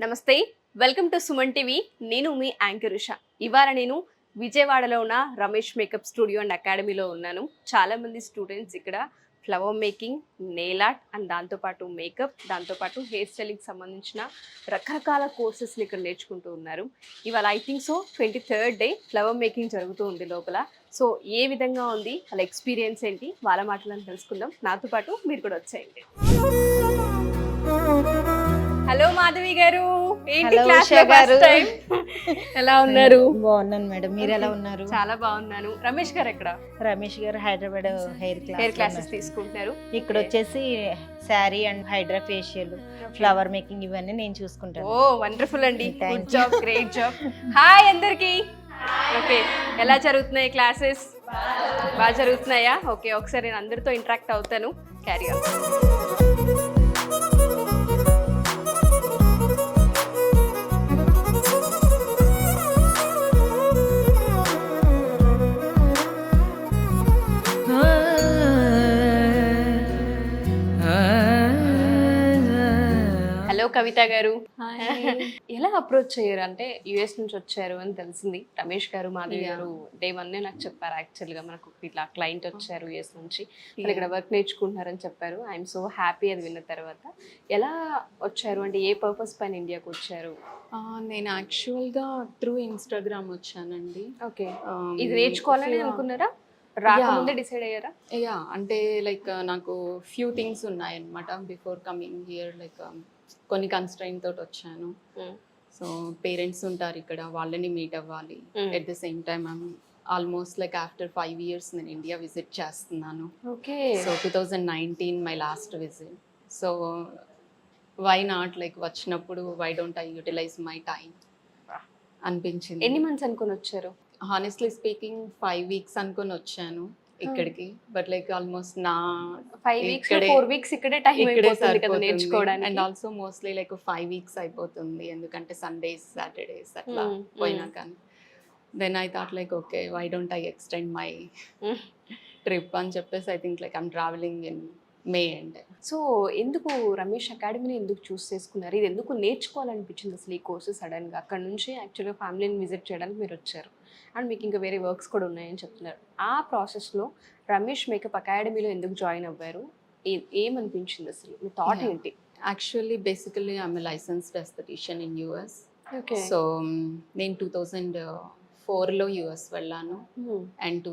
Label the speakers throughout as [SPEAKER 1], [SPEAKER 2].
[SPEAKER 1] నమస్తే, welcome to Suman TV. నేను మీ anchor Usha. ఇవాళ నేను విజయవాడలో ఉన్న రమేష్ మేకప్ స్టూడియో అండ్ అకాడమీలో ఉన్నాను. చాలామంది స్టూడెంట్స్ ఇక్కడ flower making, nail art and దాంతోపాటు మేకప్, దాంతోపాటు హెయిర్ స్టైలింగ్కి సంబంధించిన రకరకాల కోర్సెస్ని ఇక్కడ నేర్చుకుంటూ ఉన్నారు. ఇవాళ I think so 23rd day flower making జరుగుతూ ఉంది లోపల. సో ఏ విధంగా ఉంది, వాళ్ళ ఎక్స్పీరియన్స్ ఏంటి, వాళ్ళ మాటలను తెలుసుకుందాం. నాతో పాటు మీరు కూడా వచ్చేయండి. హలో మాధవి గారు, ఏంటి క్లాస్ గారు, ఎలా ఉన్నారు?
[SPEAKER 2] బాగున్నాను మేడం, మీరు ఎలా ఉన్నారు?
[SPEAKER 1] చాలా బాగున్నాను. రమేష్ గారు ఎక్కడ?
[SPEAKER 2] రమేష్ గారు హైదరాబాద్ హెయిర్
[SPEAKER 1] క్లాసెస్ తీసుకుంటున్నారు.
[SPEAKER 2] ఇక్కడ వచ్చేసి sari and hydra facial, flower making ఇవన్నీ నేను చూసుకుంటాను.
[SPEAKER 1] ఓ వండర్ఫుల్ అండి, good job, great job. Hi అందరికి. ఓకే, ఎలా జరుగుతున్నాయి క్లాసెస్? బాగా జరుగుతున్నాయా? ఓకే, ఒకసారి నేను అందరితో ఇంటరాక్ట్ అవుతాను. Carry on. హలో కవిత గారు, ఎలా అప్రోచ్ అయ్యారు? అంటే యుఎస్ నుంచి వచ్చారు అని తెలిసింది. రమేష్ గారు, మాధవి గారు డే 1 నాకు చెప్పారు. యాక్చువల్గా మనకు ఇట్లా క్లయింట్ వచ్చారు యుఎస్ నుంచి, ఇక్కడ వర్క్ నేర్చుకుంటున్నారని చెప్పారు. ఐఎమ్ సో హ్యాపీ అది విన్న తర్వాత. ఎలా వచ్చారు అంటే ఏ పర్పస్ పైన ఇండియాకి వచ్చారు?
[SPEAKER 3] నేను యాక్చువల్గా త్రూ ఇన్స్టాగ్రామ్ వచ్చానండి.
[SPEAKER 1] ఓకే, ఇది నేర్చుకోవాలని అనుకున్నారా? రాకముందే డిసైడ్ అయ్యారా?
[SPEAKER 3] యా, అంటే లైక్ నాకు ఫ్యూ థింగ్స్ ఉన్నాయన్నమాట బిఫోర్ కమింగ్ హియర్. లైక్ కొన్ని కన్స్ట్రైన్ తోటి వచ్చాను. సో పేరెంట్స్ ఉంటారు ఇక్కడ, వాళ్ళని మీట్ అవ్వాలి. At the same time almost like after 5 years నేను ఇండియా విజిట్ చేస్తున్నాను.
[SPEAKER 1] Okay,
[SPEAKER 3] so 2019 my last visit. So why not, like వచ్చినప్పుడు why don't I utilise my time అనిపించింది.
[SPEAKER 1] ఎన్ని మంత్స్ అనుకుని వచ్చారు?
[SPEAKER 3] హానెస్ట్లీ స్పీకింగ్ 5 weeks అనుకుని వచ్చాను ఇక్కడికి. బట్ లైక్ ఆల్మోస్ట్ నా
[SPEAKER 1] 5 weeks 4 weeks ఇక్కడే టైం అయిపోతుంది కదా నేర్చుకోవడానికి.
[SPEAKER 3] And also mostly like 5 weeks అయిపోతుంది, ఎందుకంటే సండేస్ సాటర్డేస్ అట్లా పోయినా కానీ. Then I thought like okay, why don't I extend my trip అని చెప్పేసి I think like I'm travelling in May end.
[SPEAKER 1] So ఎందుకు రమేష్ అకాడమీని ఎందుకు చూస్ చేసుకున్నారు? ఇది ఎందుకు నేర్చుకోవాలనిపించింది అసలు ఈ కోర్సు సడన్గా? అక్కడ నుంచి యాక్చువల్గా ఫ్యామిలీని విజిట్ చేయడానికి మీరు వచ్చారు అండ్ మీకు ఇంకా వేరే వర్క్స్ కూడా ఉన్నాయని చెప్తున్నారు. ఆ ప్రాసెస్లో రమేష్ మేకప్ అకాడమీలో ఎందుకు జాయిన్ అవ్వారు? ఏమనిపించింది అసలు? మీ థాట్ ఏంటి?
[SPEAKER 3] Actually basically I'm licensed aesthetician in US.
[SPEAKER 1] Okay,
[SPEAKER 3] so నేను 2004లో యూఎస్ వెళ్ళాను. And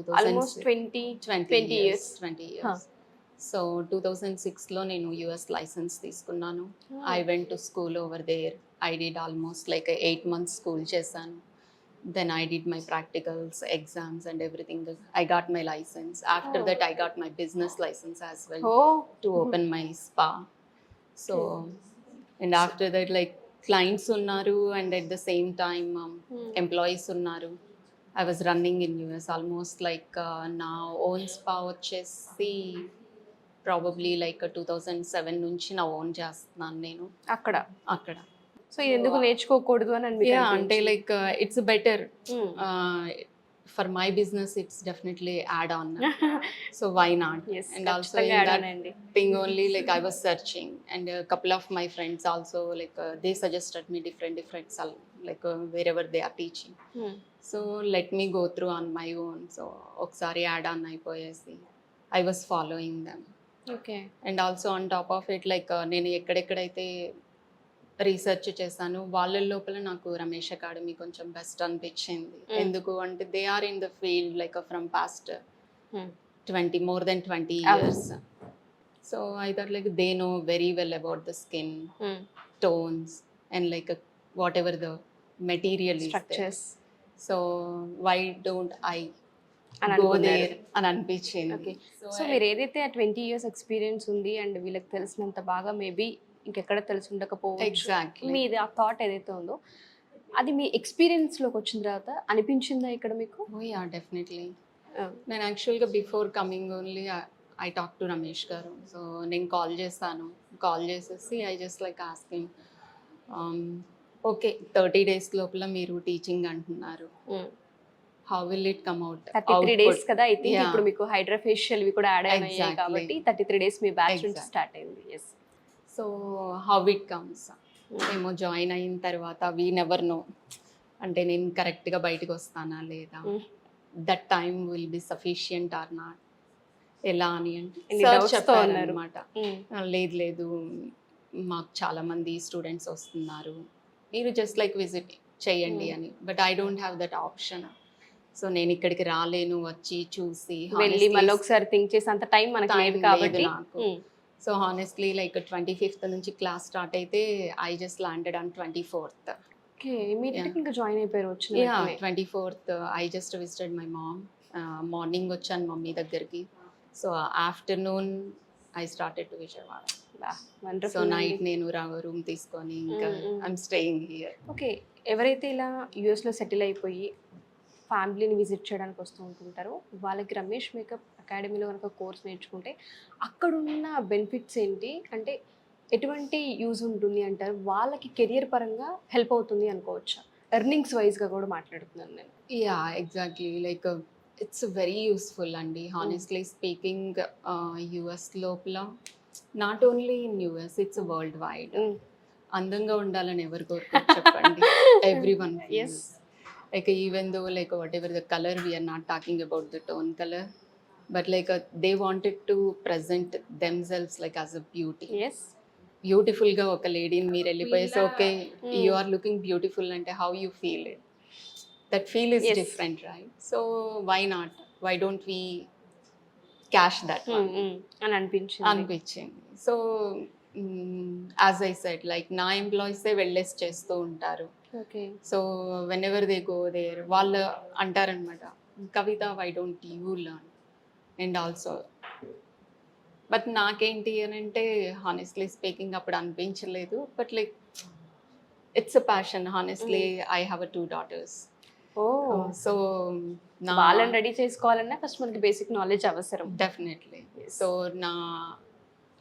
[SPEAKER 1] 20 years.
[SPEAKER 3] సో 2006లో నేను యూఎస్ లైసెన్స్ తీసుకున్నాను. I went to school over there. I did almost like 8 months school చేశాను. Then I did my practicals, exams and everything. I got my license. After that I got my business license as well to open my spa. So and after that like clients unnaru and at the same time employees unnaru. I was running in US almost like now own spa vachesi probably like 2007 నుంచి నా own చేస్తున్నాను నేను అక్కడ.
[SPEAKER 1] So ఇది ఎందుకు నేర్చుకోకూడదు అని
[SPEAKER 3] అంటే like it's better for my business. It's definitely add on. So why not? And also thing only like I was searching and couple of my friends also like they suggested me different like wherever they are teaching. So let me go through on my own. So ఒకసారి add on అయిపోయేసి I was following them.
[SPEAKER 1] Okay,
[SPEAKER 3] and also on top of it like నేను ఎక్కడెక్కడైతే research చేశాను వాళ్ళ లోపల నాకు Ramesh academy కొంచెం best అనిపించింది. ఎందుకు అంటే they are in the field like from past more than 20 years. So I thought like they know very well about the skin tones and like whatever the material
[SPEAKER 1] structures
[SPEAKER 3] is there. So why don't I go there అని అనిపించింది.
[SPEAKER 1] Okay, so మీరు ఏదైతే 20 years experience ఉంది and వీళ్ళకి తెలిసినంత బాగా maybe ఇంకెక్కడ తెలిసి ఉండకపోవచ్చు.
[SPEAKER 3] ఎగ్జాక్ట్లీ
[SPEAKER 1] మీది ఆ థాట్ ఏదైతే ఉందో అది మీ ఎక్స్పీరియన్స్లోకి వచ్చిన తర్వాత అనిపించిందా ఇక్కడ మీకు?
[SPEAKER 3] Yeah, definitely. నేను యాక్చువల్గా before coming only I talk to Ramesh గారు. సో నేను కాల్ చేసేసి I just like asking okay 30 days లోపల మీరు టీచింగ్ అంటున్నారు, how will it come out?
[SPEAKER 1] 33 days కదా. ఐ థింక్ ఇప్పుడు మీకు హైడ్రా ఫేషియల్ ఇవి కూడా యాడ్ అయ్యాయి కాబట్టి 33 days మీ బ్యాచ్ నుంచి స్టార్ట్ అయింది. yes.
[SPEAKER 3] So how it comes? ఏమో జాయిన్ అయిన తర్వాత వీ నెవర్ నో అంటే నేను కరెక్ట్గా బయటకు వస్తానా లేదా, that time will be sufficient are not, ఎలా అని అంటే
[SPEAKER 1] ఎన్ని
[SPEAKER 3] సార్
[SPEAKER 1] doubts తో ఉన్నారు.
[SPEAKER 3] చెప్పారనమాట. లేదు లేదు, మాకు చాలా మంది స్టూడెంట్స్ వస్తున్నారు, మీరు జస్ట్ లైక్ విజిట్ చేయండి అని. But I don't have that option. So నేను ఇక్కడికి రాలేను, వచ్చి చూసి
[SPEAKER 1] వెళ్ళి మళ్ళీ ఒకసారి థింక్ చేసి అంత టైం మనకి
[SPEAKER 3] Time
[SPEAKER 1] లేదు
[SPEAKER 3] లేదు
[SPEAKER 1] కాబట్టి
[SPEAKER 3] నాకు. సో హానెస్ట్లీ లైక్ 25th నుంచి క్లాస్ స్టార్ట్ అయితే I just landed on 24th.
[SPEAKER 1] Okay ఇమీడియట్గా ఇంకా జాయిన్ అయిపోయారు వచ్చిన
[SPEAKER 3] యా
[SPEAKER 1] వెంటనే.
[SPEAKER 3] 24th I just visited my mom. Morning వచ్చాను మమ్మీ దగ్గరికి. So afternoon I started to Vijayawada.
[SPEAKER 1] Wow,
[SPEAKER 3] so
[SPEAKER 1] wonderful
[SPEAKER 3] night
[SPEAKER 1] అండి.
[SPEAKER 3] నేను రూమ్ తీసుకొని ఇంకా
[SPEAKER 1] Mm.
[SPEAKER 3] I'm staying here.
[SPEAKER 1] Okay ఎవరైతే ఇలా యూఎస్లో సెటిల్ అయిపోయి ఫ్యామిలీని విజిట్ చేయడానికి వస్తూ ఉంటుంటారో వాళ్ళకి రమేష్ మేకప్ అకాడమీలో కనుక కోర్స్ నేర్చుకుంటే అక్కడున్న బెనిఫిట్స్ ఏంటి, అంటే ఎటువంటి యూజ్ ఉంటుంది అంటారు, వాళ్ళకి కెరియర్ పరంగా హెల్ప్ అవుతుంది అనుకోవచ్చా? ఎర్నింగ్స్ వైజ్గా కూడా మాట్లాడుతున్నాను నేను.
[SPEAKER 3] Ya exactly like it's very useful అండి. హానెస్ట్లీ స్పీకింగ్ యుఎస్ లోపల not only in US, it's world wide. అందంగా ఉండాలని ఎవరు కోరుకోరు చెప్పండి. Everyone
[SPEAKER 1] is
[SPEAKER 3] like even though like whatever the color, we are not talking about the tone color, but like they wanted to present themselves like as a beauty.
[SPEAKER 1] As
[SPEAKER 3] beautiful గా ఒక లేడీని మీరు వెళ్ళిపోయేసి okay
[SPEAKER 1] Mm.
[SPEAKER 3] You are looking beautiful అంటే how you feel it, that feel is
[SPEAKER 1] Yes.
[SPEAKER 3] Different right? So why not, why don't we cash that
[SPEAKER 1] అని అనిపించింది.
[SPEAKER 3] అనిపించింది. So as I said like నా ఎంప్లాయీసే వెళ్ళేసి చేస్తూ ఉంటారు.
[SPEAKER 1] Okay
[SPEAKER 3] so whenever they go there వాళ్ళు అంటారనమాట, Kavitha why don't you learn and also. But నాకేంటి అని అంటే హానెస్ట్లీ స్పీకింగ్ అప్పుడు అనిపించలేదు. But like it's a passion. Honestly I have 2 daughters.
[SPEAKER 1] Oh
[SPEAKER 3] so నా
[SPEAKER 1] వాళ్ళని రెడీ చేసుకోవాలన్నా ఫస్ట్ మనకి బేసిక్ నాలెడ్జ్ అవసరం.
[SPEAKER 3] డెఫినెట్లీ. సో నా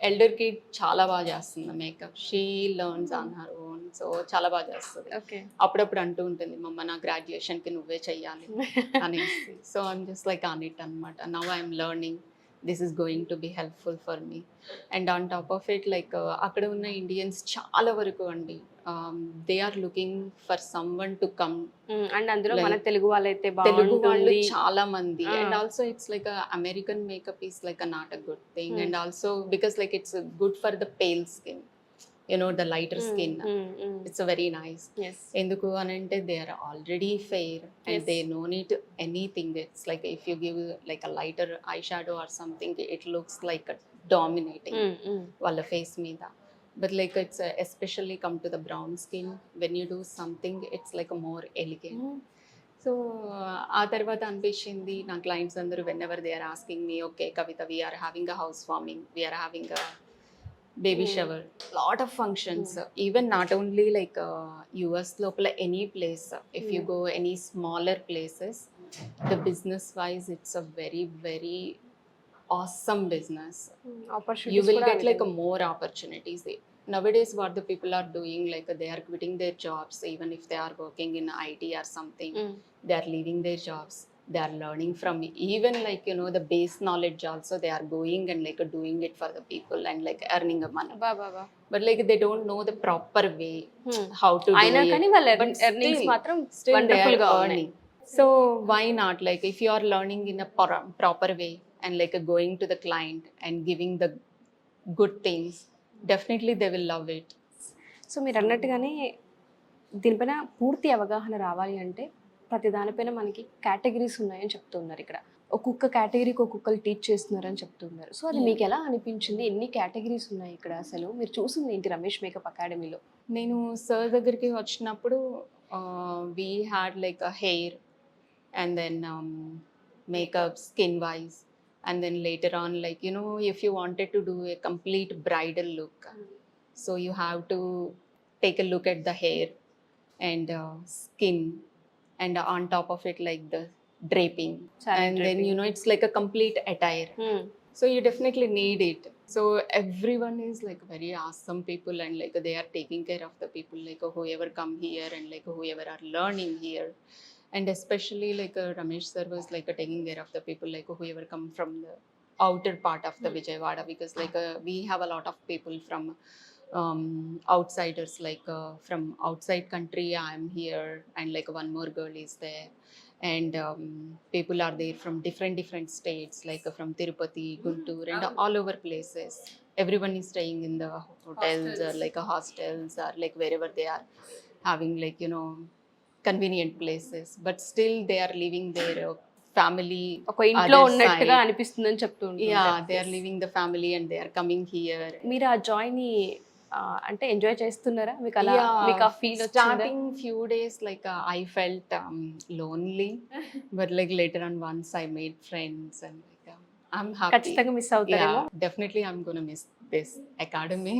[SPEAKER 3] ఎల్డర్ కిడ్ చాలా బాగా చేస్తుంది makeup. She learns on her own. So చాలా బాగా చేస్తుంది.
[SPEAKER 1] ఓకే
[SPEAKER 3] అప్పుడప్పుడు అంటూ ఉంటుంది, మమ్మ నా గ్రాడ్యుయేషన్కి నువ్వే చెయ్యాలి అనేసి. So I'm just like on it అనమాట. Now I'm learning, this is going to be helpful for me. And on top of it like అక్కడ ఉన్న ఇండియన్స్ చాలా వరకు అండి they are looking for someone to come.
[SPEAKER 1] And అందులో
[SPEAKER 3] Like,
[SPEAKER 1] మన తెలుగు వాళ్ళైతే
[SPEAKER 3] తెలుగు వాళ్ళు
[SPEAKER 1] బాగుంటుంది.
[SPEAKER 3] చాలా మంది.
[SPEAKER 1] Ah.
[SPEAKER 3] And also it's like American makeup is like not a good thing. And also because like it's good for the pale skin, you know the lighter skin. It's very nice.
[SPEAKER 1] Yes
[SPEAKER 3] ఎందుకు అని అంటే they are already fair and
[SPEAKER 1] Yes.
[SPEAKER 3] They no need anything. It's like if you give like a lighter eye shadow or something it looks like dominating వాళ్ళ face మీద. But like it's especially come to the brown skin, when you do something it's like more elegant. So ఆ తర్వాత అనిపించింది నా clients అందరూ whenever they are asking me, okay Kavitha we're having a house warming, we're having a baby shower, lot of functions. Even not only like US లోపల any place, if you go any smaller places, the business wise it's a very very awesome business. You will get like a more opportunities. Nowadays what the people are doing, like they are quitting their jobs even if they are working in IT or something. They are leaving their jobs, they are learning from even like you know the base knowledge also they are going and like doing it for the people and like earning a money.
[SPEAKER 1] Baba
[SPEAKER 3] But like they don't know the proper way how to do
[SPEAKER 1] అయినా
[SPEAKER 3] it.
[SPEAKER 1] కానీ వాళ్ళ
[SPEAKER 3] But
[SPEAKER 1] earnings
[SPEAKER 3] still-
[SPEAKER 1] మాత్రం
[SPEAKER 3] still they
[SPEAKER 1] wonderful
[SPEAKER 3] are
[SPEAKER 1] గా
[SPEAKER 3] earning.
[SPEAKER 1] ఉన్నాయి.
[SPEAKER 3] So why not, like if you are learning in a proper way and like going to the client and giving the good things, definitely they will love it.
[SPEAKER 1] So మీరు అన్నట్టుగానే దీనిపైన పూర్తి అవగాహన రావాలి అంటే ప్రతి దానిపైన మనకి కేటగిరీస్ ఉన్నాయని చెప్తున్నారు. ఇక్కడ ఒక్కొక్క కేటగిరీకి ఒక్కొక్కరు టీచ్ చేస్తున్నారని చెప్తున్నారు. సో అది మీకు ఎలా అనిపించింది? ఎన్ని కేటగిరీస్ ఉన్నాయి ఇక్కడ, అసలు మీరు చూసింది ఏంటి రమేష్ మేకప్ అకాడమీలో?
[SPEAKER 3] నేను సార్ దగ్గరికి వచ్చినప్పుడు we had like a hair and then makeup skin wise and then later on like you know if you wanted to do a complete bridal look, so you have to take a look at the hair and skin and on top of it like the draping. And then you know it's like a complete attire. So you definitely need it. So everyone is like very awesome people and like they are taking care of the people like whoever come here and like whoever are learning here. And especially like Ramesh sir was like taking care of the people like whoever come from the outer part of the Vijayawada, because like we have a lot of people from outsiders, like from outside country I'm here, and like one more girl is there, and people are there from different states, like from Tirupati, Guntur, and all over places. Everyone is staying in the hotels or like hostels or like wherever they are having, like, you know, convenient places, but still they are living their family
[SPEAKER 1] ఒక ఇంట్లో
[SPEAKER 3] other
[SPEAKER 1] ఉన్నట్టుగా
[SPEAKER 3] side.
[SPEAKER 1] అనిపిస్తుందని చెప్తూ
[SPEAKER 3] Yeah,
[SPEAKER 1] ఉంటారు.
[SPEAKER 3] they are leaving the family and they are coming here.
[SPEAKER 1] మీరు ఆ Joy ని అంటే enjoy చేస్తున్నారా? మీకు అలా మీకు ఆ ఫీల్ వచ్చిందా?
[SPEAKER 3] Starting few days, like I felt lonely, but like later on, once I made friends, and like I'm happy.
[SPEAKER 1] ఖచ్చితంగా మిస్ అవుతారేమో.
[SPEAKER 3] Yeah, definitely I'm gonna miss this academy.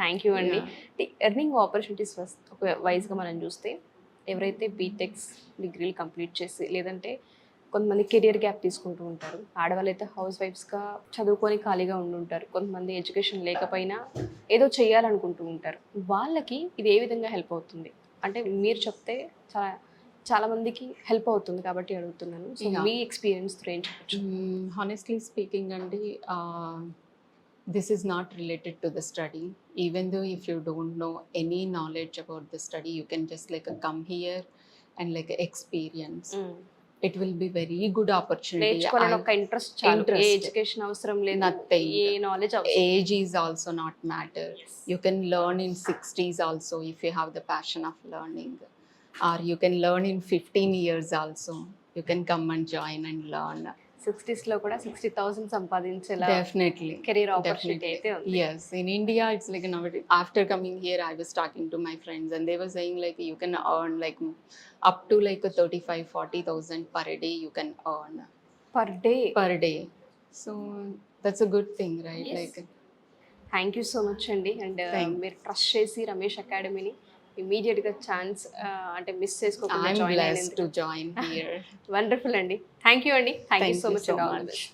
[SPEAKER 1] Thank you అండి.
[SPEAKER 3] Yeah.
[SPEAKER 1] Earning opportunities ఒక వైజ్గా మనం చూస్తే ఎవరైతే BTechs డిగ్రీలు complete చేసి లేదంటే కొంతమంది కెరియర్ గ్యాప్ తీసుకుంటూ ఉంటారు. ఆడవాళ్ళు అయితే హౌస్ వైఫ్స్గా చదువుకొని ఖాళీగా ఉండుంటారు. కొంతమంది ఎడ్యుకేషన్ లేకపోయినా ఏదో చేయాలనుకుంటూ ఉంటారు. వాళ్ళకి ఇది ఏ విధంగా హెల్ప్ అవుతుంది అంటే మీరు చెప్తే చాలా మందికి హెల్ప్ అవుతుంది కాబట్టి అడుగుతున్నాను. So
[SPEAKER 3] Yeah.
[SPEAKER 1] మీ ఎక్స్పీరియన్స్ ఏం చెప్పచ్చు?
[SPEAKER 3] Honestly speaking, Andy, this is not related to the study. Even though if you don't know any knowledge about the study, you can just like come here and like experience. It will be very good opportunity.
[SPEAKER 1] నేర్చుకోవాలని ఒక interest చాలు. ఏ
[SPEAKER 3] Interest.
[SPEAKER 1] Education అవసరం లేదు,
[SPEAKER 3] Nothing.
[SPEAKER 1] ఏ knowledge అవసరం.
[SPEAKER 3] Age is also not matter. You can learn in 60s also if you have the passion of learning, or you can learn in 15 years also. You can come and join and learn.
[SPEAKER 1] 60s లో కూడా 60,000 సంపాదించేలా
[SPEAKER 3] Definitely.
[SPEAKER 1] Career opportunity
[SPEAKER 3] Definitely.
[SPEAKER 1] అయితే ఉంది.
[SPEAKER 3] Yes, in India, it's like nowadays. After coming here, I was talking to my friends, and they were saying like you can earn like up to like 35-40,000 per day. You can earn
[SPEAKER 1] per day.
[SPEAKER 3] So that's a good thing, right?
[SPEAKER 1] Yes.
[SPEAKER 3] Like,
[SPEAKER 1] thank you so much అండి. And
[SPEAKER 3] Thank-
[SPEAKER 1] మీరు trust చేసి రమేష్ అకాడమీని ఇమీడియట్గా chance అంటే miss చేసుకోకుండా
[SPEAKER 3] I'm
[SPEAKER 1] join
[SPEAKER 3] blessed
[SPEAKER 1] అయినందుకు
[SPEAKER 3] to join here.
[SPEAKER 1] Wonderful అండి. Thank you అండి. Thank you
[SPEAKER 3] Thank
[SPEAKER 1] so
[SPEAKER 3] you
[SPEAKER 1] much
[SPEAKER 3] so
[SPEAKER 1] అండి. All the
[SPEAKER 3] much.
[SPEAKER 1] బెస్ట్.